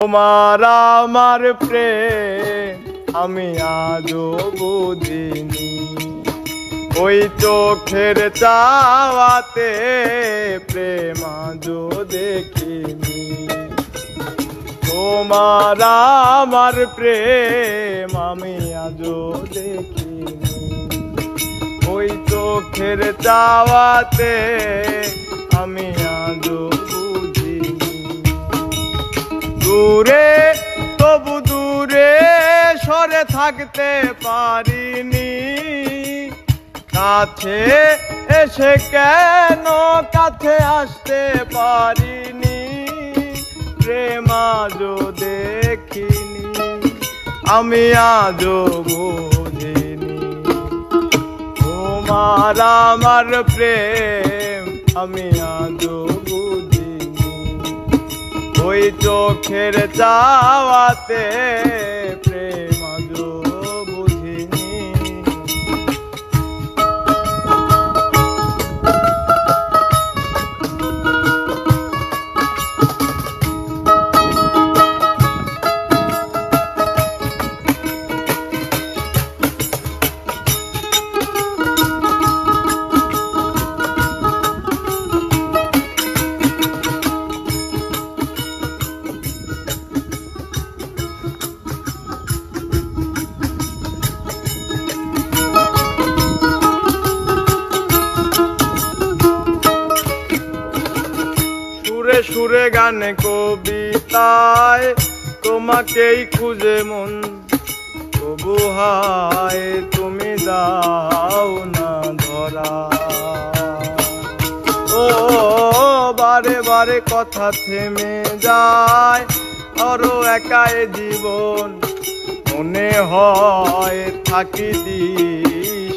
তোমার আমার প্রেম আমি আজও বুঝিনি, ওই চোখের চাওয়াতে প্রেম আজও দেখিনি। তোমার আমার প্রেম আমি আজও দেখিনি, ওই চোখের চাওয়াতে আমি আজও বুঝিনি। দূরে তবু দূরে সরে থাকতে পারিনি, কাছে এসে কেন কাছে আসতে পারিনি। প্রেম আজও দেখিনি, আমি আজও বুঝিনি। তোমার আমার প্রেম আমি আজও বুঝিনি, ওই চোখের চাওয়াতে প্রেম আজও বুঝিনি। সুরে সুরে গানে কবিতায় তোমাকেই খুঁজে মন, তবু হায় তুমি দাও না ধরা। ও বারে বারে কথা থেমে যায়, আরো একাই জীবন মনে হয় থাকি দিশ